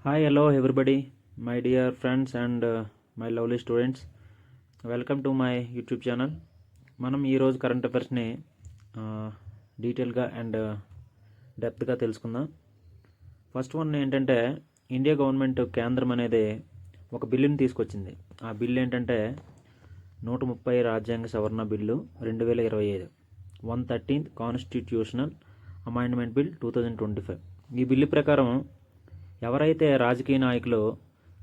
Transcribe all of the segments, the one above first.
Hi, hello everybody, my dear friends and my lovely students. Welcome to my YouTube channel. మనం ఈరోజు current అఫైర్స్ని డీటెయిల్గా and డెప్త్గా తెలుసుకుందాం. First one ఏంటంటే, India government కేంద్రం అనేది ఒక బిల్లుని తీసుకొచ్చింది. ఆ బిల్లు ఏంటంటే 130 రాజ్యాంగ సవరణ bill 2025, 113th constitutional amendment bill 2025. ఈ బిల్లు ప్రకారం ఎవరైతే రాజకీయ నాయకులు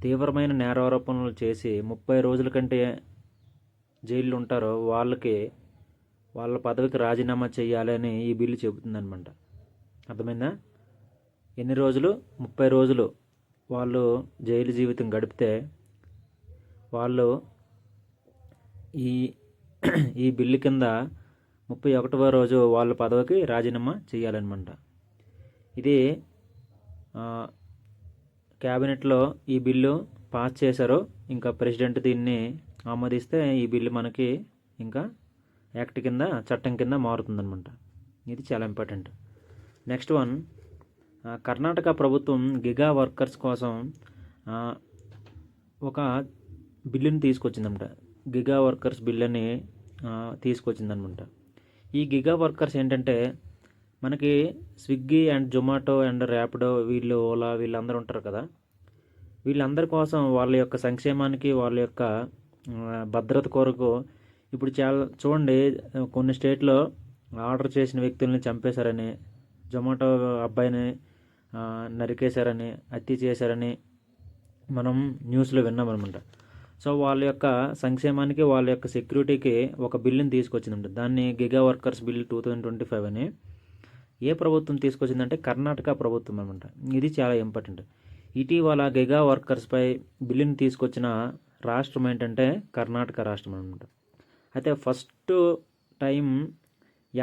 తీవ్రమైన నేరారోపణలు చేసి 30 రోజుల కంటే జైల్లో ఉంటారో వాళ్ళ పదవికి రాజీనామా చేయాలని ఈ బిల్లు చెబుతుందన్నమాట. అర్థమైందా? ఎన్ని రోజులు? 30 రోజులు వాళ్ళు జైలు జీవితం గడిపితే వాళ్ళు ఈ ఈ బిల్లు కింద 31వ రోజు వాళ్ళ పదవికి రాజీనామా చేయాలన్నమాట. ఇది క్యాబినెట్లో ఈ బిల్లు పాస్ చేశారో ఇంకా ప్రెసిడెంట్ దీన్ని ఆమోదిస్తే ఈ బిల్లు మనకి ఇంకా యాక్ట్ కింద, చట్టం కింద మారుతుందన్నమాట. ఇది చాలా ఇంపార్టెంట్. నెక్స్ట్ వన్, కర్ణాటక ప్రభుత్వం గిగా వర్కర్స్ కోసం ఒక బిల్లుని తీసుకొచ్చిందన్నమాట. గిగా వర్కర్స్ బిల్లుని తీసుకొచ్చిందనమాట. ఈ గిగా వర్కర్స్ ఏంటంటే, మనకి Swiggy and Zomato and Rapido, వీళ్ళు ఓలా, వీళ్ళందరూ ఉంటారు కదా, వీళ్ళందరి కోసం వాళ్ళ యొక్క సంక్షేమానికి, వాళ్ళ యొక్క భద్రత కొరకు ఇప్పుడు చాలా చూడండి, కొన్ని స్టేట్లో ఆర్డర్ చేసిన వ్యక్తుల్ని చంపేశారని, జొమాటో అబ్బాయిని నరికేశారని, హత్య చేశారని మనం న్యూస్లో విన్నామన్నమాట. సో వాళ్ళ యొక్క సంక్షేమానికి, వాళ్ళ యొక్క సెక్యూరిటీకి ఒక బిల్లుని తీసుకొచ్చిందంట. దాన్ని గిగా వర్కర్స్ బిల్ 2025 అని ఏ ప్రభుత్వం తీసుకొచ్చిందంటే కర్ణాటక ప్రభుత్వం అనమాట. ఇది చాలా ఇంపార్టెంట్. ఇటీవల గిగా వర్కర్స్పై బిల్లుని తీసుకొచ్చిన రాష్ట్రం ఏంటంటే కర్ణాటక రాష్ట్రం అనమాట. అయితే ఫస్ట్ టైం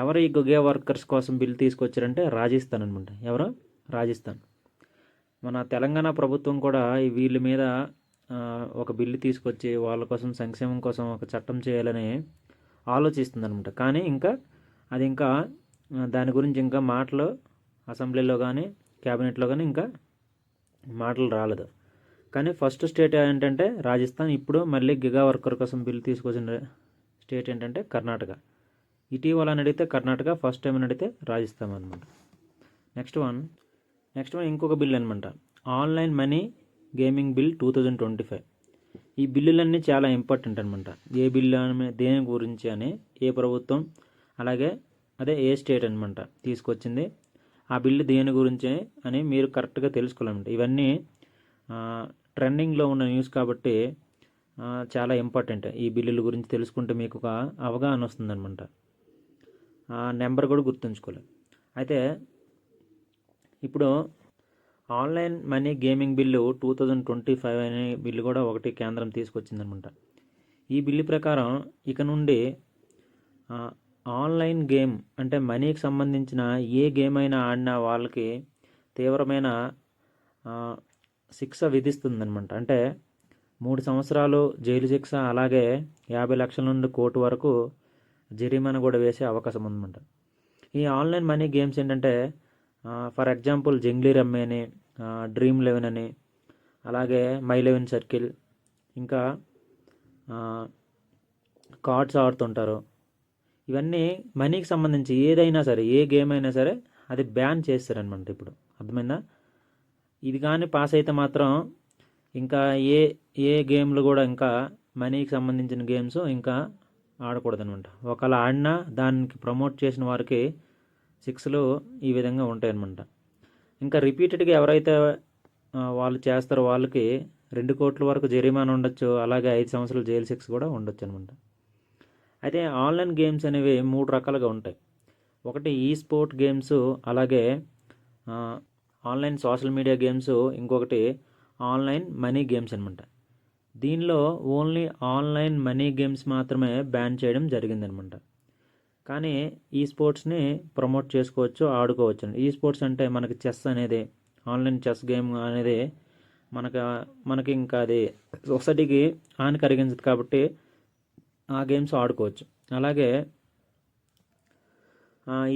ఎవరు ఈ గిగా వర్కర్స్ కోసం బిల్లు తీసుకొచ్చారంటే రాజస్థాన్ అనమాట. ఎవరు? రాజస్థాన్. మన తెలంగాణ ప్రభుత్వం కూడా వీళ్ళ మీద ఒక బిల్లు తీసుకొచ్చి వాళ్ళ కోసం, సంక్షేమం కోసం ఒక చట్టం చేయాలని ఆలోచిస్తుంది అనమాట. కానీ అది ఇంకా దాని గురించి ఇంకా మాటలు అసెంబ్లీలో కానీ, క్యాబినెట్లో కానీ ఇంకా మాటలు రాలేదు. కానీ ఫస్ట్ స్టేట్ ఏంటంటే రాజస్థాన్. ఇప్పుడు మళ్ళీ గిగా వర్కర్ కోసం బిల్లు తీసుకొచ్చిన స్టేట్ ఏంటంటే కర్ణాటక. ఇటీవల అని అడిగితే కర్ణాటక, ఫస్ట్ టైం అని అడిగితే రాజస్థాన్ అనమాట. నెక్స్ట్ వన్ ఇంకొక బిల్ అనమాట. Online money gaming bill 2025. ఈ బిల్లులన్నీ చాలా ఇంపార్టెంట్ అనమాట. ఏ బిల్లు దేని గురించి అని, ఏ ప్రభుత్వం, అలాగే అదే ఏ స్టేట్ అనమాట తీసుకొచ్చింది, ఆ బిల్లు దేని గురించి అని మీరు కరెక్ట్గా తెలుసుకోవాలన్నమాట. ఇవన్నీ ట్రెండింగ్లో ఉన్న న్యూస్ కాబట్టి చాలా ఇంపార్టెంట్. ఈ బిల్లుల గురించి తెలుసుకుంటే మీకు ఒక అవగాహన వస్తుందన్నమాట. నెంబర్ కూడా గుర్తుంచుకోవాలి. అయితే ఇప్పుడు ఆన్లైన్ మనీ గేమింగ్ బిల్లు 2025 అనే బిల్లు కూడా ఒకటి కేంద్రం తీసుకొచ్చిందనమాట. ఈ బిల్లు ప్రకారం ఇక నుండి ఆన్లైన్ గేమ్ అంటే మనీకి సంబంధించిన ఏ గేమ్ అయినా ఆడిన వాళ్ళకి తీవ్రమైన శిక్ష విధిస్తుందన్నమాట. అంటే 3 సంవత్సరాలు జైలు శిక్ష, అలాగే 50 లక్షల నుండి కోటి వరకు జరిమానా కూడా వేసే అవకాశం ఉందన్నమాట. ఈ ఆన్లైన్ మనీ గేమ్స్ ఏంటంటే ఫర్ ఎగ్జాంపుల్ జంగ్లీ రమ్మీ అని, డ్రీమ్ 11 అని, అలాగే మై 11 సర్కిల్, ఇంకా కార్డ్స్ ఆడుతుంటారు. ఇవన్నీ మనీకి సంబంధించి ఏదైనా సరే, ఏ గేమ్ అయినా సరే అది బ్యాన్ చేస్తారనమాట ఇప్పుడు. అర్థమైందా? ఇది కానీ పాస్ అయితే మాత్రం ఇంకా ఏ గేమ్లు కూడా ఇంకా మనీకి సంబంధించిన గేమ్స్ ఇంకా ఆడకూడదనమాట. ఒకవేళ ఆడినా దానికి ప్రమోట్ చేసిన వారికి శిక్షలు ఈ విధంగా ఉంటాయన్నమాట. ఇంకా రిపీటెడ్గా ఎవరైతే వాళ్ళు చేస్తారో వాళ్ళకి 2 కోట్ల వరకు జరిమానా ఉండొచ్చు, అలాగే 5 సంవత్సరాల జైలు శిక్ష కూడా ఉండొచ్చు అనమాట. అయితే ఆన్లైన్ గేమ్స్ అనేవి 3 రకాలుగా ఉంటాయి. ఒకటి ఈ స్పోర్ట్ గేమ్స్, అలాగే ఆన్లైన్ సోషల్ మీడియా గేమ్స్, ఇంకొకటి ఆన్లైన్ మనీ గేమ్స్ అనమాట. దీనిలో ఓన్లీ ఆన్లైన్ మనీ గేమ్స్ మాత్రమే బ్యాన్ చేయడం జరిగిందనమాట. కానీ ఈ స్పోర్ట్స్ని ప్రమోట్ చేసుకోవచ్చు, ఆడుకోవచ్చు. ఈ స్పోర్ట్స్ అంటే మనకి చెస్ అనేది, ఆన్లైన్ చెస్ గేమ్ అనేది మనకి ఇంకా అది సొసైటీకి హాని కలిగించదు కాబట్టి ఆ గేమ్స్ ఆడుకోవచ్చు. అలాగే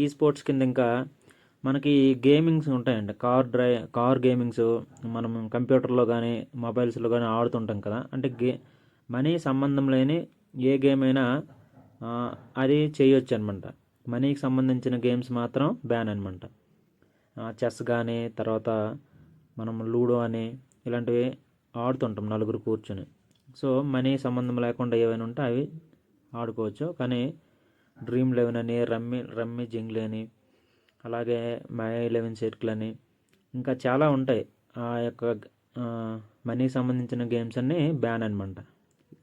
ఈ స్పోర్ట్స్ కింద ఇంకా మనకి గేమింగ్స్ ఉంటాయండి, కార్ గేమింగ్స్ మనం కంప్యూటర్లో కానీ మొబైల్స్లో కానీ ఆడుతుంటాం కదా. అంటే మనీ సంబంధం లేని ఏ గేమ్ అయినా ఆ, అది చేయొచ్చు అనమాట. మనీకి సంబంధించిన గేమ్స్ మాత్రం బ్యాన్ అనమాట. చెస్ కానీ, తర్వాత మనం లూడో అని ఇలాంటివి ఆడుతుంటాం నలుగురు కూర్చొని. సో మనీ సంబంధం లేకుండా ఏవైనా ఉంటే అవి ఆడుకోవచ్చు. కానీ డ్రీమ్ 11 అని, రమ్మీ జింగ్లీ అని, అలాగే మై 11 సర్కిల్ అని ఇంకా చాలా ఉంటాయి. ఆ యొక్క మనీకి సంబంధించిన గేమ్స్ అన్నీ బ్యాన్ అనమాట.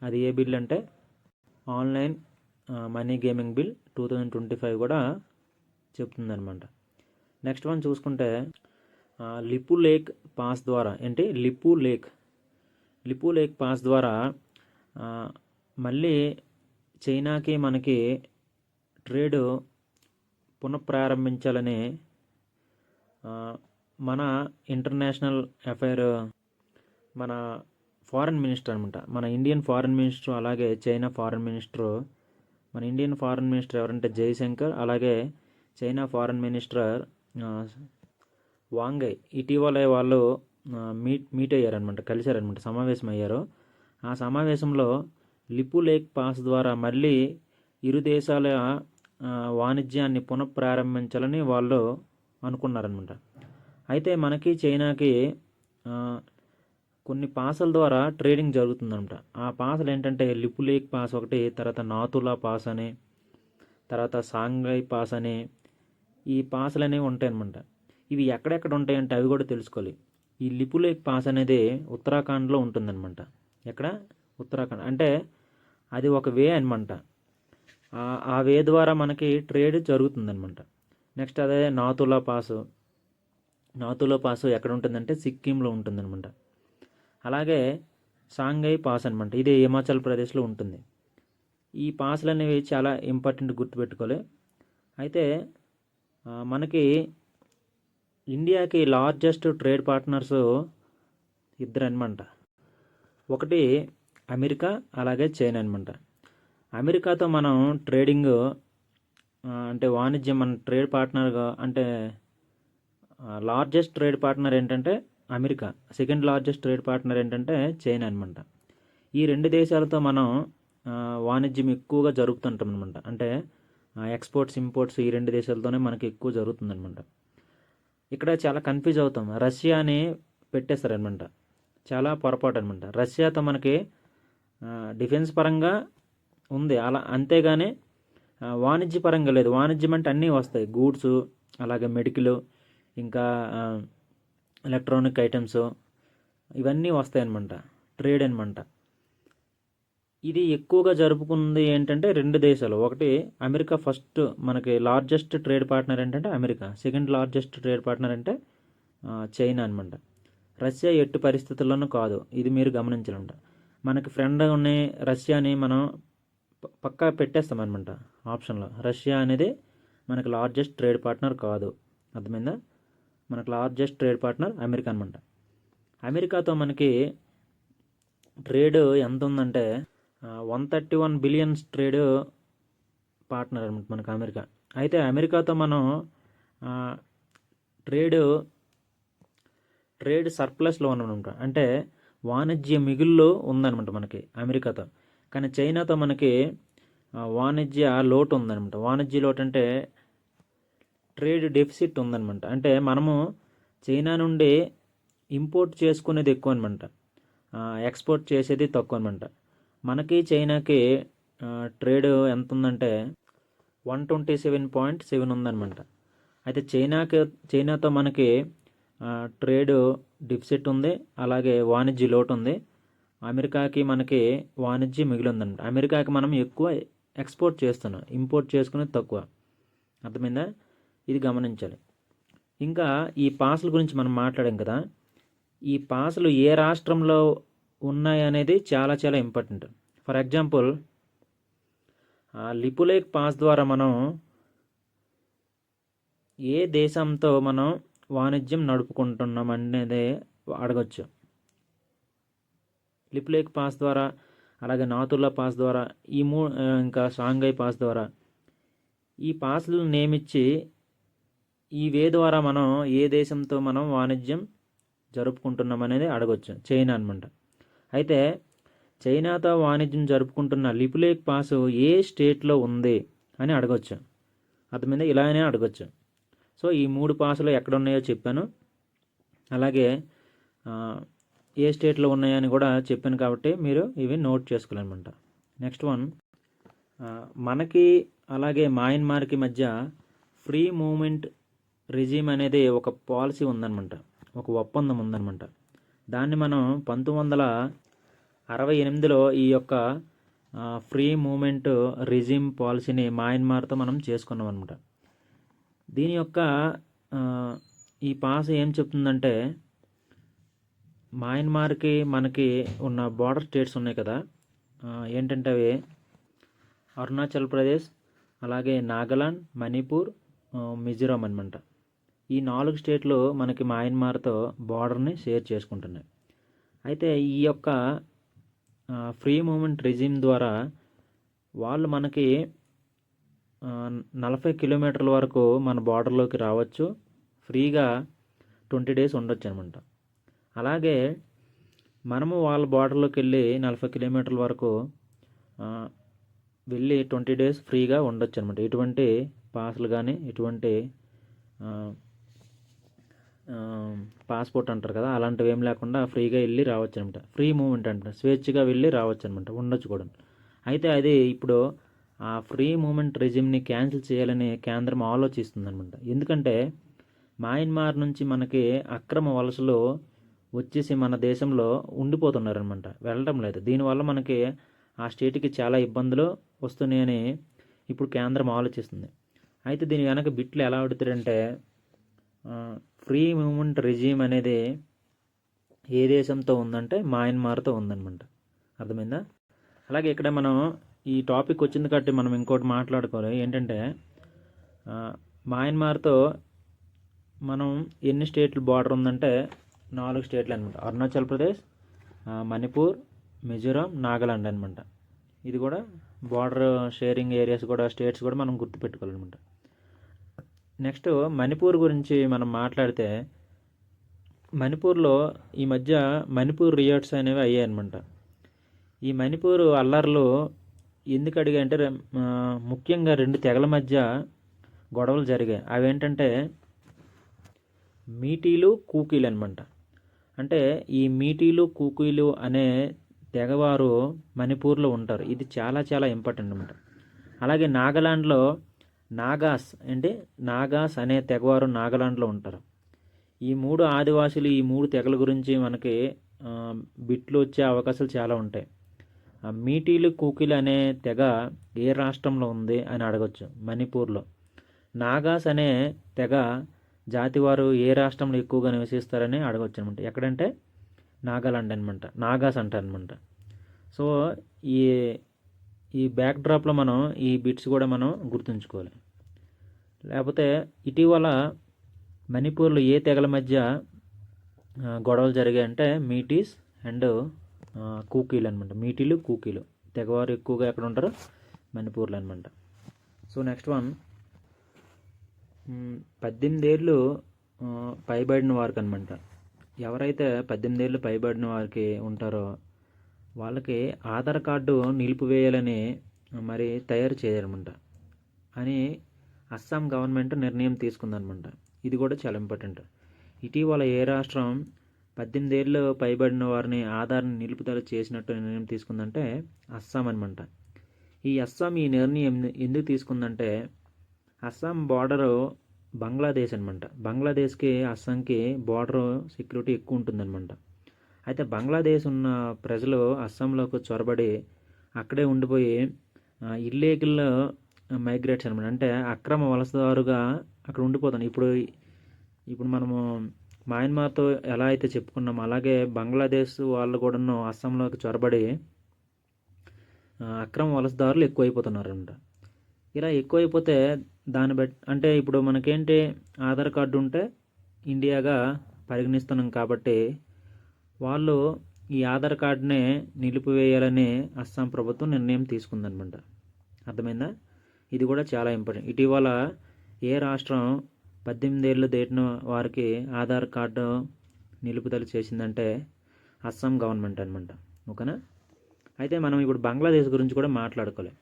అది ఏ బిల్ అంటే ఆన్లైన్ మనీ గేమింగ్ బిల్ 2025 కూడా చెప్తుందనమాట. నెక్స్ట్ వన్ చూసుకుంటే లిపు లేక్ పాస్ ద్వారా లిపు లేక్ పాస్ ద్వారా ఆ, మళ్ళీ చైనాకి మనకి ట్రేడ్ పునఃప్రారంభించాలని ఆ, మన ఇంటర్నేషనల్ అఫైర్ మన ఫారెన్ మినిస్టర్ అనమాట, మన ఇండియన్ ఫారెన్ మినిస్టర్, అలాగే చైనా ఫారెన్ మినిస్టర్. మన ఇండియన్ ఫారెన్ మినిస్టర్ ఎవరంటే జయశంకర్, అలాగే చైనా ఫారెన్ మినిస్టర్ వాంగై ఇటీవల వాళ్ళు మీట్ అయ్యారనమాట, కలిశారనమాట, సమావేశం అయ్యారు. ఆ సమావేశంలో లిపు లేక్ పాస్ ద్వారా మళ్ళీ ఇరు దేశాల వాణిజ్యాన్ని పునఃప్రారంభించాలని వాళ్ళు అనుకున్నారనమాట. అయితే మనకి చైనాకి కొన్ని పాసుల ద్వారా ట్రేడింగ్ జరుగుతుందన్నమాట. ఆ పాసులు ఏంటంటే లిపు లేక్ పాస్ ఒకటి, తర్వాత నాతులా పాస్ అని, తర్వాత సాంఘై పాస్ అని, ఈ పాసులు అనేవి ఉంటాయన్నమాట. ఇవి ఎక్కడెక్కడ ఉంటాయంటే అవి కూడా తెలుసుకోవాలి. ఈ లిపు లేక్ పాస్ అనేది ఉత్తరాఖండ్లో ఉంటుందన్నమాట. ఎక్కడ? ఉత్తరాఖండ్. అంటే అది ఒక వే అనమాట. ఆ వే ద్వారా మనకి ట్రేడ్ జరుగుతుందన్నమాట. నెక్స్ట్ అదే నాతులా పాసు ఎక్కడ ఉంటుందంటే సిక్కింలో ఉంటుందన్నమాట. అలాగే సాంఘై పాస్ అనమాట, ఇది హిమాచల్ ప్రదేశ్లో ఉంటుంది. ఈ పాసులు అనేవి చాలా ఇంపార్టెంట్, గుర్తుపెట్టుకోవాలి. అయితే మనకి ఇండియాకి లార్జెస్ట్ ట్రేడ్ పార్ట్నర్స్ ఇద్దరు అనమాట. ఒకటి అమెరికా, అలాగే చైనా అనమాట. అమెరికాతో మనం ట్రేడింగ్ అంటే వాణిజ్యం, మన ట్రేడ్ పార్ట్నర్గా అంటే లార్జెస్ట్ ట్రేడ్ పార్ట్నర్ ఏంటంటే America, second largest trade partner ఏంటంటే చైనా అనమాట. ఈ రెండు దేశాలతో మనం వాణిజ్యం ఎక్కువగా జరుపుతుంటాం అనమాట. అంటే ఎక్స్పోర్ట్స్ ఇంపోర్ట్స్ ఈ రెండు దేశాలతోనే మనకి ఎక్కువ జరుగుతుందన్నమాట. ఇక్కడ చాలా కన్ఫ్యూజ్ అవుతాం, రష్యా అని పెట్టేస్తారనమాట. చాలా పొరపాటు అనమాట. రష్యాతో మనకి డిఫెన్స్ పరంగా ఉంది అలా, అంతేగాని వాణిజ్య పరంగా లేదు. వాణిజ్యం అంటే అన్నీ వస్తాయి, గూడ్స్, అలాగే మెడికల్, ఇంకా ఎలక్ట్రానిక్ ఐటమ్స్, ఇవన్నీ వస్తాయన్నమాట, ట్రేడ్ అనమాట. ఇది ఎక్కువగా జరుపుకుంది ఏంటంటే రెండు దేశాలు. ఒకటి అమెరికా, ఫస్ట్ మనకి లార్జెస్ట్ ట్రేడ్ పార్ట్నర్ ఏంటంటే America, second largest trade partner అంటే చైనా అనమాట. రష్యా ఎట్టి పరిస్థితుల్లోనూ కాదు, ఇది మీరు గమనించాలంట. మనకి ఫ్రెండ్ ఉన్న రష్యాని మనం పక్కా పెట్టేస్తామన్నమాట ఆప్షన్లో. రష్యా అనేది మనకి లార్జెస్ట్ ట్రేడ్ పార్ట్నర్ కాదు, అర్థమైందా? మనకు లార్జెస్ట్ ట్రేడ్ పార్ట్నర్ అమెరికా అనమాట. అమెరికాతో మనకి ట్రేడ్ ఎంత ఉందంటే 131 బిలియన్స్ ట్రేడ్ పార్ట్నర్ అనమాట మనకు అమెరికా. అయితే అమెరికాతో మనం ట్రేడ్ సర్ప్లస్లో ఉన్నామన్నమాట. అంటే వాణిజ్య మిగుల్లో ఉందన్నమాట మనకి అమెరికాతో. కానీ చైనాతో మనకి వాణిజ్య లోటు ఉందన్నమాట. వాణిజ్య లోటు అంటే ట్రేడ్ డెఫిసిట్ ఉందన్నమాట. అంటే మనము చైనా నుండి ఇంపోర్ట్ చేసుకునేది ఎక్కువ అనమాట, ఎక్స్పోర్ట్ చేసేది తక్కువ అనమాట. మనకి చైనాకి ట్రేడ్ ఎంత ఉందంటే 127.7 ఉందన్నమాట. అయితే చైనాతో మనకి ట్రేడ్ డిఫిసిట్ ఉంది, అలాగే వాణిజ్య లోటు ఉంది. అమెరికాకి మనకి వాణిజ్య మిగిలి ఉందన్నమాట. అమెరికాకి మనం ఎక్కువ ఎక్స్పోర్ట్ చేస్తున్నాం, ఇంపోర్ట్ చేసుకునేది తక్కువ, అర్థమైందా? ఇది గమనించాలి. ఇంకా ఈ పాసుల గురించి మనం మాట్లాడాం కదా, ఈ పాసులు ఏ రాష్ట్రంలో ఉన్నాయి అనేది చాలా చాలా important. For example Lipulekh pass ద్వారా మనం ఏ దేశంతో మనం వాణిజ్యం నడుపుకుంటున్నాం అనేది అడగచ్చు. లిపు లేక్ పాస్ ద్వారా, అలాగే నాతుల్లా పాస్ ద్వారా, ఇంకా షాంఘై పాస్ ద్వారా ఈ పాసులు నేమిచ్చి ఈ వే ద్వారా మనం ఏ దేశంతో మనం వాణిజ్యం జరుపుకుంటున్నాం అనేది అడగొచ్చు. చైనా అనమాట. అయితే చైనాతో వాణిజ్యం జరుపుకుంటున్న లిపులేక్ పాసు ఏ స్టేట్లో ఉంది అని అడగొచ్చు. అర్థమైందా? ఇలానే అడగొచ్చు. సో ఈ 3 పాసులు ఎక్కడ ఉన్నాయో చెప్పాను. అలాగే ఏ స్టేట్లో ఉన్నాయని కూడా చెప్పాను కాబట్టి మీరు ఇవి నోట్ చేసుకోవాలన్నమాట. నెక్స్ట్ వన్, మనకి అలాగే మయన్మార్కి మధ్య ఫ్రీ మూమెంట్ రిజీమ్ అనేది ఒక పాలసీ ఉందన్నమాట, ఒక ఒప్పందం ఉందన్నమాట. దాన్ని మనం 1968లో ఈ యొక్క ఫ్రీ మూమెంట్ రిజీమ్ పాలసీని మయన్మార్తో మనం చేసుకున్నాం అనమాట. దీని యొక్క ఈ పాస్ ఏం చెప్తుందంటే, మయన్మార్కి మనకి ఉన్న బార్డర్ స్టేట్స్ ఉన్నాయి కదా, ఏంటంటే అవి అరుణాచల్ ప్రదేశ్, అలాగే నాగాలాండ్, మణిపూర్, మిజోరాం అనమాట. ఈ 4 స్టేట్లు మనకి మయన్మార్తో బార్డర్ని షేర్ చేసుకుంటున్నాయి. అయితే ఈ యొక్క ఫ్రీ మూమెంట్ రిజిమ్ ద్వారా వాళ్ళు మనకి 40 కిలోమీటర్ల వరకు మన బార్డర్లోకి రావచ్చు, ఫ్రీగా 20 డేస్ ఉండొచ్చు అనమాట. అలాగే మనము వాళ్ళ బార్డర్లోకి వెళ్ళి 40 కిలోమీటర్ల వరకు వెళ్ళి 20 డేస్ ఫ్రీగా ఉండొచ్చు అనమాట. ఎటువంటి పాస్లు కానీ ఎటువంటి పాస్పోర్ట్ అంటారు కదా, అలాంటివి ఏం లేకుండా ఫ్రీగా వెళ్ళి రావచ్చు అనమాట. ఫ్రీ మూమెంట్ అంటారు, స్వేచ్ఛగా వెళ్ళి రావచ్చు అనమాట, ఉండొచ్చు కూడా. అయితే అది ఇప్పుడు ఆ ఫ్రీ మూమెంట్ రెజిమ్ని క్యాన్సిల్ చేయాలని కేంద్రం ఆలోచిస్తుంది అనమాట. ఎందుకంటే మయన్మార్ నుంచి మనకి అక్రమ వలసలు వచ్చేసి మన దేశంలో ఉండిపోతున్నారనమాట, వెళ్ళడం లేదు. దీనివల్ల మనకి ఆ స్టేట్కి చాలా ఇబ్బందులు వస్తున్నాయని ఇప్పుడు కేంద్రం ఆలోచిస్తుంది. అయితే దీని వెనక బిట్లు ఎలా పెడతారంటే, ఫ్రీ మూమెంట్ రెజీమ్ అనేది ఏ దేశంతో ఉందంటే మయన్మార్తో ఉందన్నమాట. అర్థమైందా? అలాగే ఇక్కడ మనం ఈ టాపిక్ వచ్చింది కాబట్టి మనం ఇంకోటి మాట్లాడుకోవాలి. ఏంటంటే మయన్మార్తో మనం ఎన్ని స్టేట్లు బార్డర్ ఉందంటే 4 స్టేట్లు అనమాట. అరుణాచల్ ప్రదేశ్, మణిపూర్, మిజోరాం, నాగాలాండ్ అనమాట. ఇది కూడా బార్డర్ షేరింగ్ ఏరియాస్ కూడా, స్టేట్స్ కూడా మనం గుర్తుపెట్టుకోవాలన్నమాట. నెక్స్ట్ మణిపూర్ గురించి మనం మాట్లాడితే, మణిపూర్లో ఈ మధ్య మణిపూర్ రియాట్స్ అనేవి అయ్యాయి అనమాట. ఈ మణిపూర్ అల్లర్లు ఎందుకు అడిగాయంటే, ముఖ్యంగా 2 తెగల మధ్య గొడవలు జరిగాయి. అవేంటంటే మీటీలు, కూకీలు అనమాట. అంటే ఈ మీటీలు, కూకీలు అనే తెగవారు మణిపూర్లో ఉంటారు. ఇది చాలా చాలా ఇంపార్టెంట్ అనమాట. అలాగే నాగాలాండ్లో నాగాస్ అనే తెగవారు నాగాలాండ్లో ఉంటారు. ఈ 3 ఆదివాసులు, ఈ 3 తెగల గురించి మనకి బిట్లు వచ్చే అవకాశాలు చాలా ఉంటాయి. మీటీలు, కూకీలు అనే తెగ ఏ రాష్ట్రంలో ఉంది అని అడగచ్చు. మణిపూర్లో. నాగాస్ అనే తెగ జాతివారు ఏ రాష్ట్రంలో ఎక్కువగా నివసిస్తారని అడగచ్చు అనమాట. ఎక్కడంటే నాగాలాండ్ అనమాట, నాగాస్ అంటారనమాట. సో ఈ బ్యాక్ డ్రాప్లో మనం ఈ బిట్స్ కూడా మనం గుర్తుంచుకోవాలి. లేకపోతే ఇటీవల మణిపూర్లో ఏ తెగల మధ్య గొడవలు జరిగాయంటే మీటీస్ అండ్ కూకీలు అనమాట. మీటీలు, కూకీలు తెగవారు ఎక్కువగా ఎక్కడ ఉంటారో మణిపూర్లో అనమాట. సో నెక్స్ట్ వన్, 18 ఏళ్ళు పైబడిన వారికి అనమాట. ఎవరైతే 18 ఏళ్ళు పైబడిన వారికి ఉంటారో వాళ్ళకి ఆధార్ కార్డు నిలిపివేయాలని మరి తయారు చేయాలన్నమాట అని అస్సాం గవర్నమెంట్ నిర్ణయం తీసుకుందనమాట. ఇది కూడా చాలా ఇంపార్టెంట్. ఇటీవల ఏ రాష్ట్రం 18 ఏళ్ళు పైబడిన వారిని ఆధార్ని నిలుపుదల చేసినట్టు నిర్ణయం తీసుకుందంటే అస్సాం అనమాట. ఈ అస్సాం ఈ నిర్ణయం ఎందుకు తీసుకుందంటే, అస్సాం బార్డరు బంగ్లాదేశ్ అనమాట. బంగ్లాదేశ్కి అస్సాంకి బార్డర్ సెక్యూరిటీ ఎక్కువ ఉంటుందన్నమాట. అయితే బంగ్లాదేశ్ ఉన్న ప్రజలు అస్సాంలోకి చొరబడి అక్కడే ఉండిపోయి ఇల్లీగల్ మైగ్రేట్స్ అనమాట, అంటే అక్రమ వలసదారుగా అక్కడ ఉండిపోతాను. ఇప్పుడు మనము మయన్మార్తో ఎలా అయితే చెప్పుకున్నామో అలాగే బంగ్లాదేశ్ వాళ్ళు కూడాను అస్సాంలోకి చొరబడి అక్రమ వలసదారులు ఎక్కువైపోతున్నారంట. ఇలా ఎక్కువైపోతే దాన్ని బట్టి అంటే ఇప్పుడు మనకేంటి, ఆధార్ కార్డు ఉంటే ఇండియాగా పరిగణిస్తున్నాం కాబట్టి వాళ్ళు ఈ ఆధార్ కార్డునే నిలిపివేయాలని అస్సాం ప్రభుత్వం నిర్ణయం తీసుకుందనమాట. అర్థమైందా? ఇది కూడా చాలా ఇంపార్టెంట్. ఇటీవల ఏ రాష్ట్రం 18 ఏళ్ళు దాటిన వారికి ఆధార్ కార్డు నిలుపుదల చేసిందంటే అస్సాం గవర్నమెంట్ అనమాట. ఓకేనా. అయితే మనం ఇప్పుడు బంగ్లాదేశ్ గురించి కూడా మాట్లాడుకోవాలి.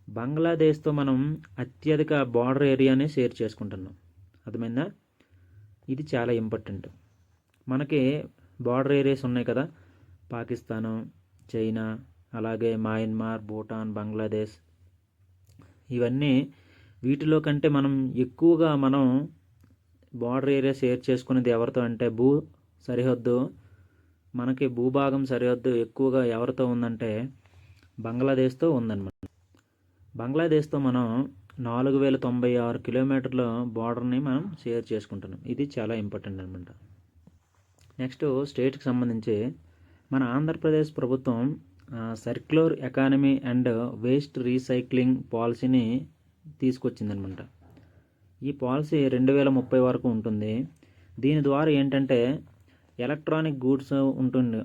బంగ్లాదేశ్తో మనం అత్యధిక బార్డర్ ఏరియాని షేర్ చేసుకుంటున్నాం. అర్థమైందా? ఇది చాలా ఇంపార్టెంట్. మనకి బార్డర్ ఏరియాస్ ఉన్నాయి కదా, పాకిస్తాను, చైనా, అలాగే మయన్మార్, భూటాన్, బంగ్లాదేశ్, ఇవన్నీ వీటిలో కంటే ఎక్కువగా మనం బార్డర్ ఏరియా షేర్ చేసుకునేది ఎవరితో అంటే సరిహద్దు, మనకి భూభాగం సరిహద్దు ఎక్కువగా ఎవరితో ఉందంటే బంగ్లాదేశ్తో ఉందన్నమాట. బంగ్లాదేశ్తో మనం 4096 కిలోమీటర్ల బార్డర్ని మనం షేర్ చేసుకుంటున్నాం. ఇది చాలా ఇంపార్టెంట్ అనమాట. నెక్స్ట్ స్టేట్కి సంబంధించి మన ఆంధ్రప్రదేశ్ ప్రభుత్వం circular economy and waste recycling పాలసీని తీసుకొచ్చిందనమాట. ఈ పాలసీ 2030 వరకు ఉంటుంది. దీని ద్వారా ఏంటంటే ఎలక్ట్రానిక్ గూడ్స్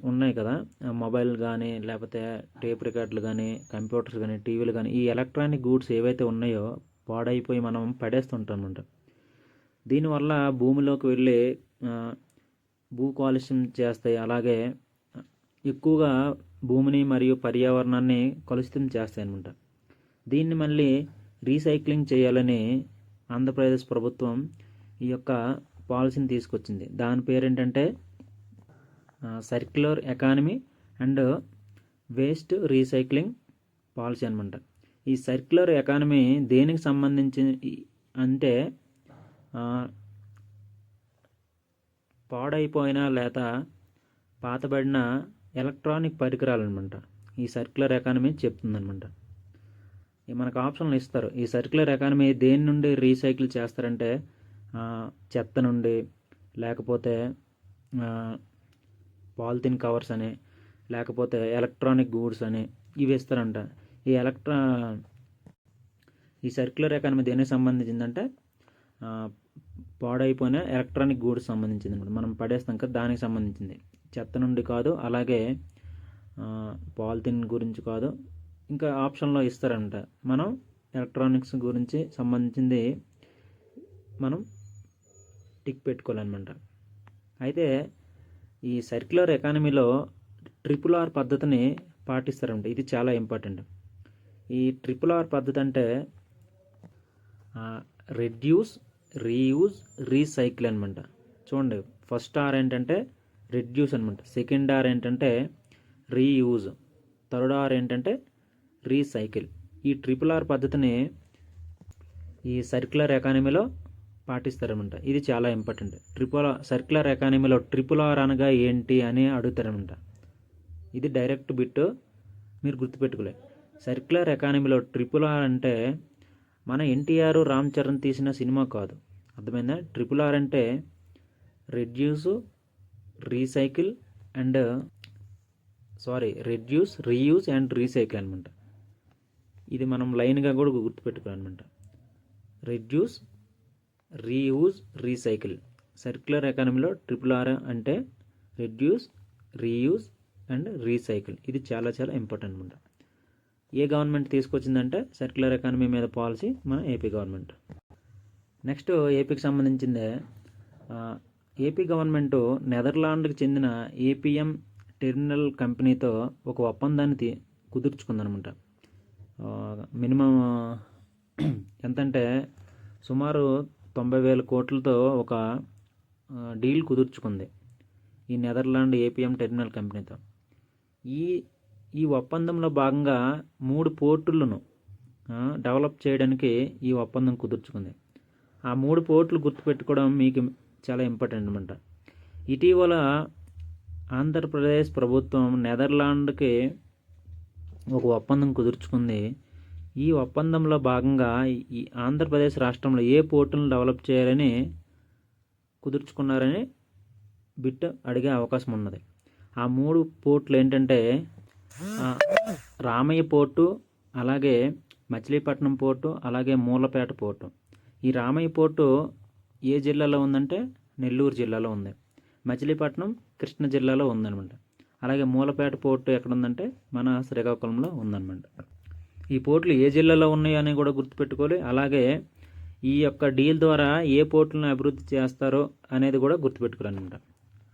ఉన్నాయి కదా, మొబైల్ కానీ లేకపోతే టేప్ రికార్డులు కానీ కంప్యూటర్స్ కానీ టీవీలు కానీ, ఈ ఎలక్ట్రానిక్ గూడ్స్ ఏవైతే ఉన్నాయో పాడైపోయి మనం పడేస్తుంటాం అనమాట. దీనివల్ల భూమిలోకి వెళ్ళి భూ కాలుష్యం చేస్తాయి. అలాగే ఎక్కువగా భూమిని మరియు పర్యావరణాన్ని కలుషితం చేస్తాయి అనమాట. దీన్ని మళ్ళీ రీసైక్లింగ్ చేయాలని ఆంధ్రప్రదేశ్ ప్రభుత్వం ఈ యొక్క పాలసీని తీసుకొచ్చింది. దాని పేరు ఏంటంటే circular economy and waste recycling policy అనమాట. ఈ సర్క్యులర్ ఎకానమీ దేనికి సంబంధించి అంటే పాడైపోయిన లేదా పాతబడిన ఎలక్ట్రానిక్ పరికరాలు అనమాట ఈ సర్క్యులర్ ఎకానమీ చెప్తుందనమాట. మనకు ఆప్షన్లు ఇస్తారు. ఈ సర్క్యులర్ ఎకానమీ దేని నుండి రీసైకిల్ చేస్తారంటే చెత్త నుండి, లేకపోతే పాలిథిన్ కవర్స్ అని, లేకపోతే ఎలక్ట్రానిక్ గూడ్స్ అని ఇవి ఇస్తారంట. ఈ సర్క్యులర్ ఎకానమీ దేనికి సంబంధించిందంటే పాడైపోయిన ఎలక్ట్రానిక్ గూడ్స్ సంబంధించింది అనమాట. మనం పడేస్తాం కదా, దానికి సంబంధించింది. చెత్త నుండి కాదు, అలాగే పాలిథిన్ గురించి కాదు, ఇంకా ఆప్షన్లో ఇస్తారంట. మనం ఎలక్ట్రానిక్స్ గురించి సంబంధించింది మనం టిక్ పెట్టుకోవాలన్నమాట. అయితే ఈ సర్క్యులర్ ఎకానమీలో RRR పద్ధతిని పాటిస్తారంట. ఇది చాలా ఇంపార్టెంట్. ఈ RRR పద్ధతి అంటే రెడ్యూస్, రీయూజ్, రీసైకిల్ అనమాట. చూడండి, ఫస్ట్ R ఏంటంటే రెడ్యూస్ అనమాట, సెకండ్ R ఏంటంటే రీయూజ్, థర్డ్ R ఏంటంటే రీసైకిల్. ఈ RRR పద్ధతిని ఈ సర్క్యులర్ ఎకానమీలో పాటిస్తారనమాట. ఇది చాలా ఇంపార్టెంట్. సర్క్యులర్ ఎకానమీలో RRR అనగా ఏంటి అని అడుగుతారనమాట. ఇది డైరెక్ట్ బిట్, మీరు గుర్తుపెట్టుకోలే. సర్క్యులర్ ఎకానమీలో RRR అంటే మన ఎన్టీఆర్, రామ్ చరణ్ తీసిన సినిమా కాదు. అర్థమైందా? RRR అంటే reduce, recycle and reduce, reuse and recycle అనమాట. ఇది మనం లైన్గా కూడా గుర్తుపెట్టుకోవాలన్నమాట. Reduce, reuse, recycle. సర్క్యులర్ ఎకానమీలో RRR అంటే రెడ్యూస్, రీయూజ్ అండ్ రీసైకిల్. ఇది చాలా చాలా ఇంపార్టెంట్ అనమాట. ఏ గవర్నమెంట్ తీసుకొచ్చిందంటే సర్క్యులర్ ఎకానమీ మీద పాలసీ మన ఏపీ గవర్నమెంట్. నెక్స్ట్ ఏపీకి సంబంధించిందే. ఏపీ గవర్నమెంట్ నెదర్లాండ్కి చెందిన APM టెర్మినల్ కంపెనీతో ఒక ఒప్పందాన్ని కుదుర్చుకుందనమాట. మినిమం ఎంతంటే సుమారు 90,000 కోట్లతో ఒక డీల్ కుదుర్చుకుంది ఈ నెదర్లాండ్ APM టెర్మినల్ కంపెనీతో. ఈ ఒప్పందంలో భాగంగా 3 పోర్టులను డెవలప్ చేయడానికి ఈ ఒప్పందం కుదుర్చుకుంది. ఆ 3 పోర్టులు గుర్తుపెట్టుకోవడం మీకు చాలా ఇంపార్టెంట్ అనమాట. ఇటీవల ఆంధ్రప్రదేశ్ ప్రభుత్వం నెదర్లాండ్కి ఒక ఒప్పందం కుదుర్చుకుంది. ఈ ఒప్పందంలో భాగంగా ఈ ఆంధ్రప్రదేశ్ రాష్ట్రంలో ఏ పోర్టులను డెవలప్ చేయాలని కుదుర్చుకున్నారని బిట్ అడిగే అవకాశం ఉన్నది. ఆ 3 పోర్టులు ఏంటంటే రామయ్య పోర్టు, అలాగే మచిలీపట్నం పోర్టు, అలాగే మూలపేట పోర్టు. ఈ రామయ్య పోర్టు ఏ జిల్లాలో ఉందంటే నెల్లూరు జిల్లాలో ఉంది. మచిలీపట్నం కృష్ణా జిల్లాలో ఉందన్నమాట. అలాగే మూలపేట పోర్టు ఎక్కడ ఉందంటే మన శ్రీకాకుళంలో ఉందన్నమాట. ఈ పోర్టులు ఏ జిల్లాలో ఉన్నాయి అని కూడా గుర్తుపెట్టుకోవాలి. అలాగే ఈ యొక్క డీల్ ద్వారా ఏ పోర్టులను అభివృద్ధి చేస్తారో అనేది కూడా గుర్తుపెట్టుకోవాలన్నమాట.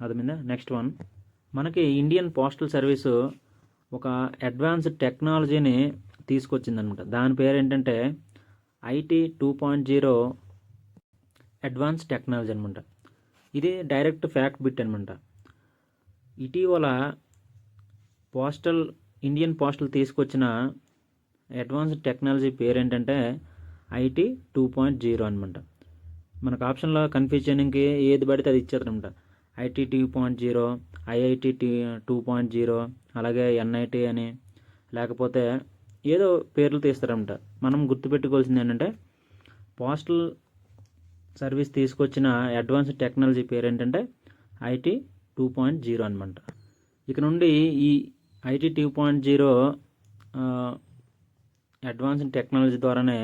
అర్థమైందా? నెక్స్ట్ వన్, మనకి ఇండియన్ పోస్టల్ సర్వీసు ఒక అడ్వాన్స్డ్ టెక్నాలజీని తీసుకొచ్చిందనమాట. దాని పేరు ఏంటంటే ఐటీ 2.0 అడ్వాన్స్ టెక్నాలజీ అనమాట. ఇది డైరెక్ట్ ఫ్యాక్ట్ బిట్ అనమాట. ఇటీవల ఇండియన్ పోస్టల్ తీసుకొచ్చిన అడ్వాన్స్డ్ టెక్నాలజీ పేరు ఏంటంటే ఐటీ 2.0 అనమాట. మనకు ఆప్షన్లో కన్ఫ్యూజ్ చేయడానికి ఏది పడితే అది ఇచ్చేదనమాట. ఐటీ 2.0, ఐఐటి 2.0, అలాగే ఎన్ఐటి అని, లేకపోతే ఏదో పేర్లు తీస్తారనమాట. మనం గుర్తుపెట్టుకోవాల్సింది ఏంటంటే పోస్టల్ సర్వీస్ తీసుకొచ్చిన అడ్వాన్స్డ్ టెక్నాలజీ పేరు ఏంటంటే ఐటీ 2.0 అనమాట. ఇక నుండి ఈ ఐటీ 2.0 అడ్వాన్స్డ్ టెక్నాలజీ ద్వారానే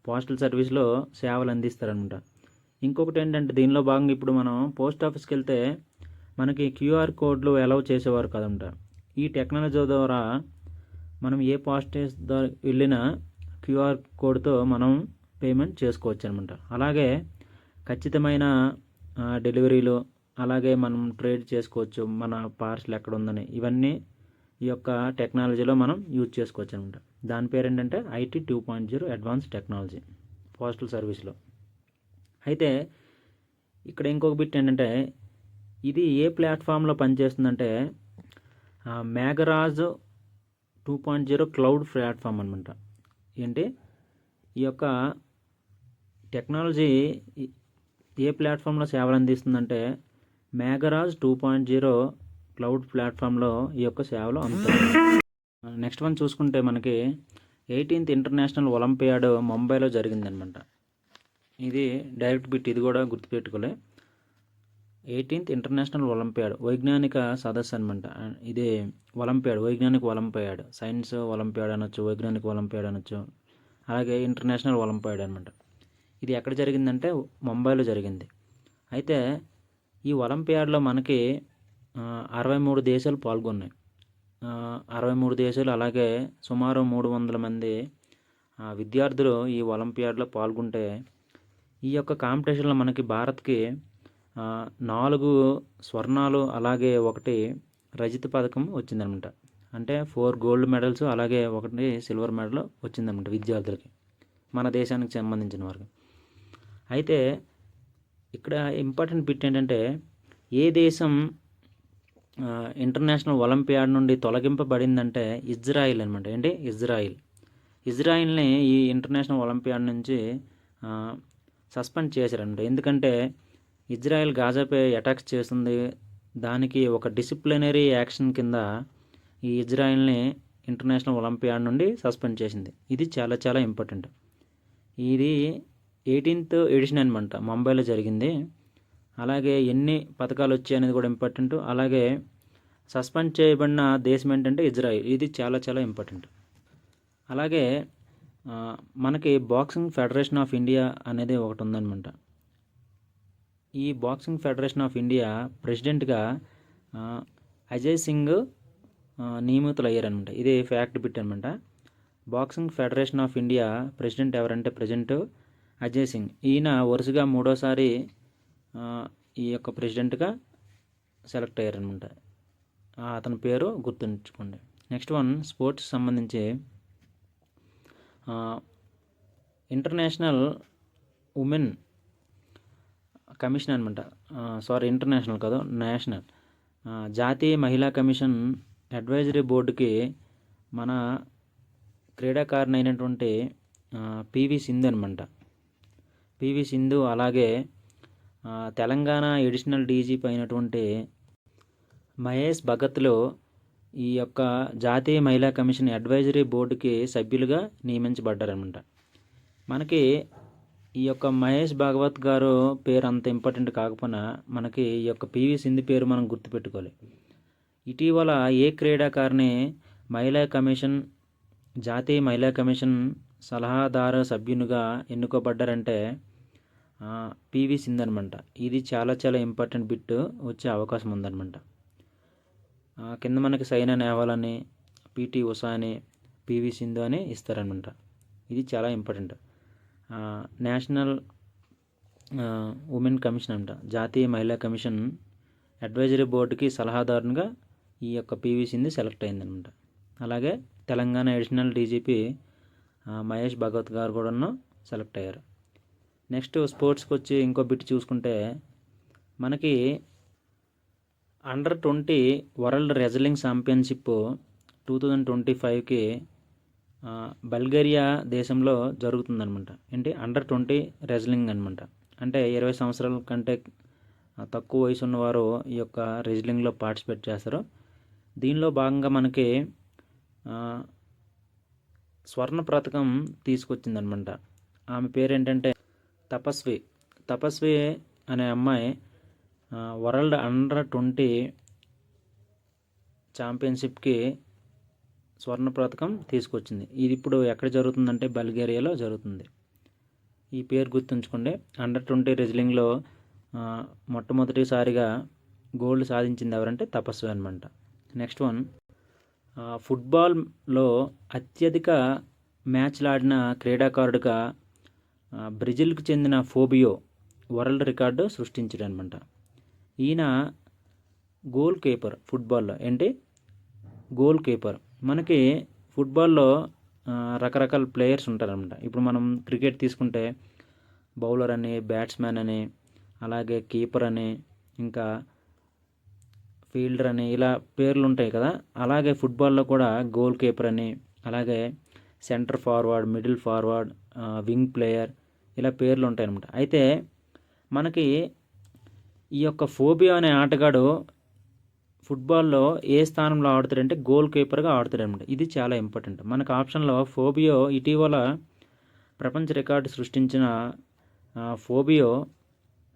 పోస్టల్ సర్వీస్లో సేవలు అందిస్తారనమాట. ఇంకొకటి ఏంటంటే దీనిలో భాగంగా ఇప్పుడు మనం పోస్ట్ ఆఫీస్కి వెళ్తే మనకి క్యూఆర్ కోడ్లు అలౌ చేసేవారు కదంట. ఈ టెక్నాలజీ ద్వారా మనం ఏ పోస్ట్ ఆఫీస్ ద్వారా వెళ్ళినా క్యూఆర్ కోడ్తో మనం పేమెంట్ చేసుకోవచ్చు అనమాట. అలాగే ఖచ్చితమైన డెలివరీలు, అలాగే మనం ట్రేడ్ చేసుకోవచ్చు మన పార్సల్ ఎక్కడ ఉందని, ఇవన్నీ ఈ యొక్క టెక్నాలజీలో మనం యూజ్ చేసుకోవచ్చు అనమాట. దాని పేరు ఏంటంటే ఐటీ 2.0 అడ్వాన్స్ టెక్నాలజీ పోస్టల్ సర్వీస్లో. అయితే ఇక్కడ ఇంకొక బిట్ ఏంటంటే ఇది ఏ ప్లాట్ఫామ్లో పనిచేస్తుందంటే మేఘరాజ్ 2.0 క్లౌడ్ ప్లాట్ఫామ్ అనమాట. ఏంటి ఈ యొక్క టెక్నాలజీ ఏ ప్లాట్ఫామ్లో సేవలు అందిస్తుందంటే మేఘరాజ్ 2.0 క్లౌడ్ ప్లాట్ఫామ్లో ఈ యొక్క సేవలు అందుతాయి. నెక్స్ట్ వన్ చూసుకుంటే మనకి 18th ఇంటర్నేషనల్ ఒలింపియాడ్ ముంబైలో జరిగిందనమాట. ఇది డైరెక్ట్ బిట్, ఇది కూడా గుర్తుపెట్టుకోలే. 18th ఇంటర్నేషనల్ ఒలింపియాడ్ వైజ్ఞానిక సదస్సు అనమాట. ఇది ఒలింపియాడ్, వైజ్ఞానిక ఒలింపియాడ్, సైన్స్ ఒలింపియాడ్ అనొచ్చు, వైజ్ఞానిక ఒలింపియాడ్ అనొచ్చు, అలాగే ఇంటర్నేషనల్ ఒలింపియాడ్ అనమాట. ఇది ఎక్కడ జరిగిందంటే ముంబైలో జరిగింది. అయితే ఈ ఒలింపియాడ్లో మనకి 63 దేశాలు పాల్గొన్నాయి. 63 దేశాలు, అలాగే సుమారు 300 మంది విద్యార్థులు ఈ ఒలింపియాడ్లో పాల్గొంటే ఈ యొక్క కాంపిటీషన్లో మనకి భారత్కి 4 స్వర్ణాలు, అలాగే 1 రజత పథకం వచ్చిందనమాట. అంటే 4 గోల్డ్ మెడల్స్, అలాగే 1 సిల్వర్ మెడల్ వచ్చిందనమాట విద్యార్థులకి, మన దేశానికి సంబంధించిన వారికి. అయితే ఇక్కడ ఇంపార్టెంట్ బిట్ ఏంటంటే ఏ దేశం ఇంటర్నేషనల్ ఒలింపియాడ్ నుండి తొలగింపబడిందంటే ఇజ్రాయిల్ అనమాట. ఏంటి ఇజ్రాయిల్ని ఈ ఇంటర్నేషనల్ ఒలింపియాడ్ నుంచి సస్పెండ్ చేశారనమాట. ఎందుకంటే ఇజ్రాయెల్ గాజాపై అటాక్స్ చేస్తుంది, దానికి ఒక డిసిప్లినరీ యాక్షన్ కింద ఈ ఇజ్రాయెల్ని ఇంటర్నేషనల్ ఒలింపియాడ్ నుండి సస్పెండ్ చేసింది. ఇది చాలా చాలా ఇంపార్టెంట్. ఇది 18th ఎడిషన్ అనమాట, ముంబైలో జరిగింది. అలాగే ఎన్ని పథకాలు వచ్చాయి అనేది కూడా ఇంపార్టెంట్. అలాగే సస్పెండ్ చేయబడిన దేశం ఏంటంటే ఇజ్రాయిల్, ఇది చాలా చాలా ఇంపార్టెంట్. అలాగే మనకి బాక్సింగ్ ఫెడరేషన్ ఆఫ్ ఇండియా అనేది ఒకటి ఉందన్నమాట. ఈ బాక్సింగ్ ఫెడరేషన్ ఆఫ్ ఇండియా ప్రెసిడెంట్గా అజయ్ సింగ్ నియమితులు అయ్యారనమాట. ఇది ఫ్యాక్ట్ బిట్ అనమాట. Boxing federation of India president ఎవరంటే ప్రెసిడెంట్ అజయ్ సింగ్. ఈయన వరుసగా 3వసారి ఈ యొక్క ప్రెసిడెంట్గా సెలెక్ట్ అయ్యారనమాట. అతని పేరు గుర్తుంచుకోండి. నెక్స్ట్ వన్, స్పోర్ట్స్ సంబంధించి ఇంటర్నేషనల్ ఉమెన్ కమిషన్ అనమాట. ఇంటర్నేషనల్ కాదు, నేషనల్ జాతీయ మహిళా కమిషన్ అడ్వైజరీ బోర్డుకి మన క్రీడాకారిణి అయినటువంటి పివి సింధు అనమాట. పివి సింధు, అలాగే తెలంగాణ ఎడిషనల్ డీజీపీ అయినటువంటి మహేష్ భగత్లు ఈ యొక్క జాతీయ మహిళా కమిషన్ అడ్వైజరీ బోర్డుకి సభ్యులుగా నియమించబడ్డారనమాట. మనకి ఈ యొక్క మహేష్ భాగవత్ గారు పేరు అంత ఇంపార్టెంట్ కాకపోయినా మనకి ఈ యొక్క పివి సింధు పేరు మనం గుర్తుపెట్టుకోవాలి. ఇటీవల ఏ క్రీడాకారిణి జాతీయ మహిళా కమిషన్ సలహాదారు సభ్యునిగా ఎన్నుకోబడ్డారంటే పివి సింధు అనమాట. ఇది చాలా చాలా ఇంపార్టెంట్ బిట్ వచ్చే అవకాశం ఉందన్నమాట. కింద మనకి సైనా నెహ్వాల్ అని, పిటి ఉషా అని, పివి సింధు అని ఇస్తారనమాట. ఇది చాలా ఇంపార్టెంట్. నేషనల్ ఉమెన్ కమిషన్ అంట, జాతీయ మహిళా కమిషన్ అడ్వైజరీ బోర్డుకి సలహాదారునిగా ఈ యొక్క పివి సింధు సెలెక్ట్ అయిందనమాట. అలాగే తెలంగాణ అడిషనల్ డీజీపీ మహేష్ భగవత్ గారు కూడా సెలెక్ట్ అయ్యారు. నెక్స్ట్ స్పోర్ట్స్కి వచ్చి ఇంకో బిట్ చూసుకుంటే మనకి అండర్-20 వరల్డ్ రెజ్లింగ్ ఛాంపియన్షిప్ 2025కి బల్గేరియా దేశంలో జరుగుతుందనమాట. ఏంటి అండర్-20 రెజ్లింగ్ అనమాట. అంటే 20 సంవత్సరాల కంటే తక్కువ వయసు ఉన్నవారు ఈ యొక్క రెజ్లింగ్లో పార్టిసిపేట్ చేస్తారు. దీనిలో భాగంగా మనకి స్వర్ణ పథకం తీసుకొచ్చిందనమాట. ఆమె పేరు ఏంటంటే తపస్వి అనే అమ్మాయి వరల్డ్ అండర్-20 ఛాంపియన్షిప్కి స్వర్ణ పథకం తీసుకొచ్చింది. ఇది ఇప్పుడు ఎక్కడ జరుగుతుందంటే బల్గేరియాలో జరుగుతుంది. ఈ పేరు గుర్తుంచుకోండి. అండర్-20 రెజ్లింగ్లో మొట్టమొదటిసారిగా గోల్డ్ సాధించింది ఎవరంటే తపస్వి అనమాట. నెక్స్ట్ వన్, ఫుట్బాల్లో అత్యధిక మ్యాచ్లు ఆడిన క్రీడాకారుడిగా బ్రెజిల్కి చెందిన ఫోబియో వరల్డ్ రికార్డు సృష్టించాడు అనమాట. ఈయన గోల్ కీపర్. ఫుట్బాల్లో ఏంటి గోల్ కీపర్. మనకి ఫుట్బాల్లో రకరకాల ప్లేయర్స్ ఉంటారనమాట. ఇప్పుడు మనం క్రికెట్ తీసుకుంటే బౌలర్ అని, బ్యాట్స్మెన్ అని, అలాగే కీపర్ అని, ఇంకా ఫీల్డర్ అని, ఇలా పేర్లు ఉంటాయి కదా. అలాగే ఫుట్బాల్లో కూడా గోల్ కీపర్ అని, అలాగే centre forward, middle forward, wing player, ఇలా పేర్లు ఉంటాయి అన్నమాట. అయితే మనకి ఈ యొక్క ఫోబియో అనే ఆటగాడు ఫుట్బాల్లో ఏ స్థానంలో ఆడుతాడంటే గోల్ కీపర్గా ఆడుతాడనమాట. ఇది చాలా ఇంపార్టెంట్. మనకు ఆప్షన్లో ఫోబియో ఇటీవల ప్రపంచ రికార్డు సృష్టించిన ఫోబియో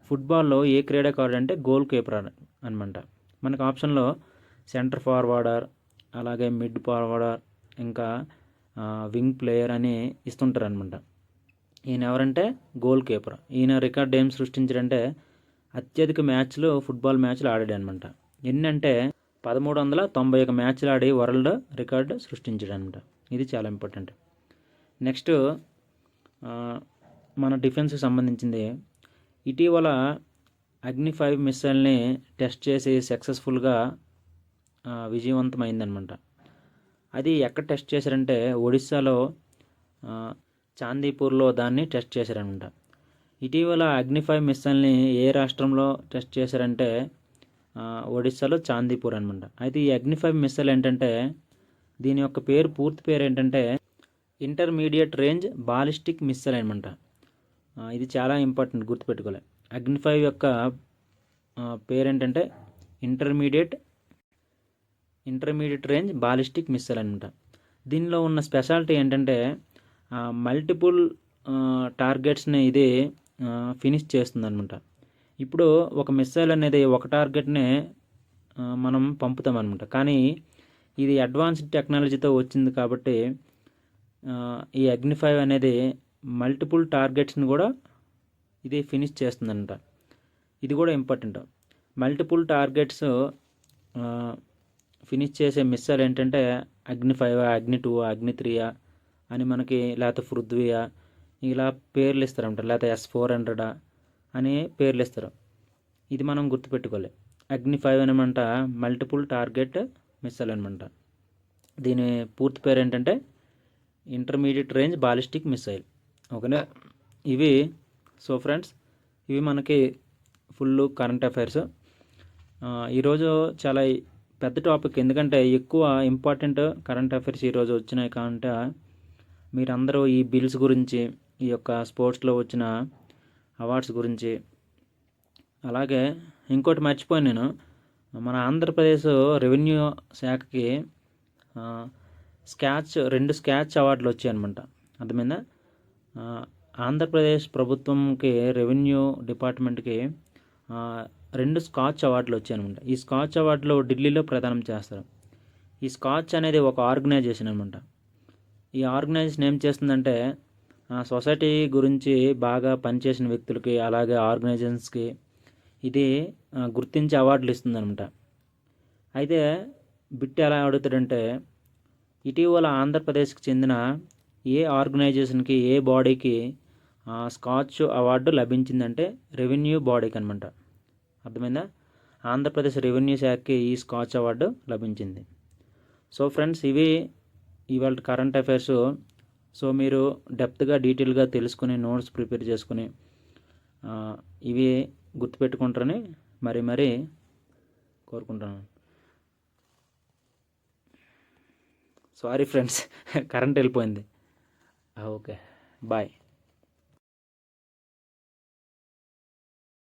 ఫుట్బాల్లో ఏ క్రీడాకారుడు అంటే గోల్ కీపర్ అనమాట. మనకు ఆప్షన్లో సెంటర్ ఫార్వర్డర్, అలాగే మిడ్ ఫార్వర్డర్, ఇంకా వింగ్ ప్లేయర్ అని ఇస్తుంటారు అనమాట. ఈయన ఎవరంటే గోల్ కీపర్. ఈయన రికార్డ్ ఏం సృష్టించాడంటే అత్యధిక మ్యాచ్లు, ఫుట్బాల్ మ్యాచ్లు ఆడాడు అనమాట. ఎన్ని అంటే 1391 మ్యాచ్లు ఆడి వరల్డ్ రికార్డు సృష్టించాడు అనమాట. ఇది చాలా ఇంపార్టెంట్. నెక్స్ట్ మన డిఫెన్స్కి సంబంధించింది. ఇటీవల అగ్ని-5 మిస్సైల్ని టెస్ట్ చేసి సక్సెస్ఫుల్గా విజయవంతమైందనమాట. అది ఎక్కడ టెస్ట్ చేశారంటే ఒడిస్సాలో చాందీపూర్లో దాన్ని టెస్ట్ చేశారనమాట. ఇటీవల అగ్ని-5 మిస్సైల్ని ఏ రాష్ట్రంలో టెస్ట్ చేశారంటే ఒడిస్సాలో చాందీపూర్ అనమాట. అయితే ఈ అగ్ని-5 మిస్సైల్ ఏంటంటే దీని యొక్క పూర్తి పేరు ఏంటంటే ఇంటర్మీడియట్ రేంజ్ బాలిస్టిక్ మిస్సైల్ అనమాట. ఇది చాలా ఇంపార్టెంట్, గుర్తుపెట్టుకోవాలి. అగ్ని-5 యొక్క పేరు ఏంటంటే ఇంటర్మీడియట్ రేంజ్ బాలిస్టిక్ మిస్సైల్ అనమాట. దీనిలో ఉన్న స్పెషాలిటీ ఏంటంటే మల్టిపుల్ టార్గెట్స్ని ఇది ఫినిష్ చేస్తుంది అనమాట. ఇప్పుడు ఒక మిస్సైల్ అనేది ఒక టార్గెట్నే మనం పంపుతామన్నమాట. కానీ ఇది అడ్వాన్స్డ్ టెక్నాలజీతో వచ్చింది కాబట్టి ఈ అగ్ని-5 అనేది మల్టిపుల్ టార్గెట్స్ని కూడా ఇది ఫినిష్ చేస్తుందన్నమాట. ఇది కూడా ఇంపార్టెంట్. మల్టిపుల్ టార్గెట్స్ ఫినిష్ చేసే మిస్సైల్ ఏంటంటే అగ్ని-5, అగ్ని-2, అగ్ని-3 అని మనకి, లేకపోతే పృథ్వీ ఇలా పేర్లు ఇస్తారన్నమాట. లేకపోతే S-400 అని పేర్లు ఇస్తారు. ఇది మనం గుర్తుపెట్టుకోవాలి. అగ్ని-5 అనమాట మల్టిపుల్ టార్గెట్ మిస్సైల్ అనమాట. దీని పూర్తి పేరు ఏంటంటే ఇంటర్మీడియట్ రేంజ్ బాలిస్టిక్ మిస్సైల్. ఓకేనా. ఇవి ఫ్రెండ్స్, ఇవి మనకి ఫుల్ కరెంట్ అఫైర్స్. ఈరోజు చాలా పెద్ద టాపిక్, ఎందుకంటే ఎక్కువ ఇంపార్టెంట్ కరెంట్ అఫైర్స్ ఈరోజు వచ్చినాయి. కాబట్టి మీరందరూ ఈ బిల్స్ గురించి, ఈ యొక్క స్పోర్ట్స్లో వచ్చిన అవార్డ్స్ గురించి, అలాగే ఇంకోటి మర్చిపోయాను నేను, మన ఆంధ్రప్రదేశ్ రెవెన్యూ శాఖకి రెండు స్కాచ్ అవార్డులు వచ్చాయి అనమాట. అర్థమైందా. ఆంధ్రప్రదేశ్ ప్రభుత్వంకి రెవెన్యూ డిపార్ట్మెంట్కి 2 స్కాచ్ అవార్డులు వచ్చాయనమాట. ఈ స్కాచ్ అవార్డులు ఢిల్లీలో ప్రదానం చేస్తారు. ఈ స్కాచ్ అనేది ఒక ఆర్గనైజేషన్ అనమాట. ఈ ఆర్గనైజేషన్ ఏం చేస్తుందంటే సొసైటీ గురించి బాగా పనిచేసిన వ్యక్తులకి, అలాగే ఆర్గనైజేషన్స్కి ఇది గుర్తించి అవార్డులు ఇస్తుందనమాట. అయితే బిట్ ఎలా అడుగుతాడంటే ఇటీవల ఆంధ్రప్రదేశ్కి చెందిన ఏ ఆర్గనైజేషన్కి, ఏ బాడీకి స్కాచ్ అవార్డు లభించిందంటే రెవెన్యూ బాడీకి అనమాట. అర్థమైందా? ఆంధ్రప్రదేశ్ రెవెన్యూ శాఖకి ఈ స్కాచ్ అవార్డు లభించింది. సో ఫ్రెండ్స్, ఇవి ఇవాళ కరెంట్ అఫైర్స్. సో మీరు డెప్త్గా డీటెయిల్గా తెలుసుకుని నోట్స్ ప్రిపేర్ చేసుకుని ఇవి గుర్తుపెట్టుకుంటారని మరీ కోరుకుంటున్నాను. సారీ ఫ్రెండ్స్, కరెంట్ వెళ్ళిపోయింది. Okay, bye.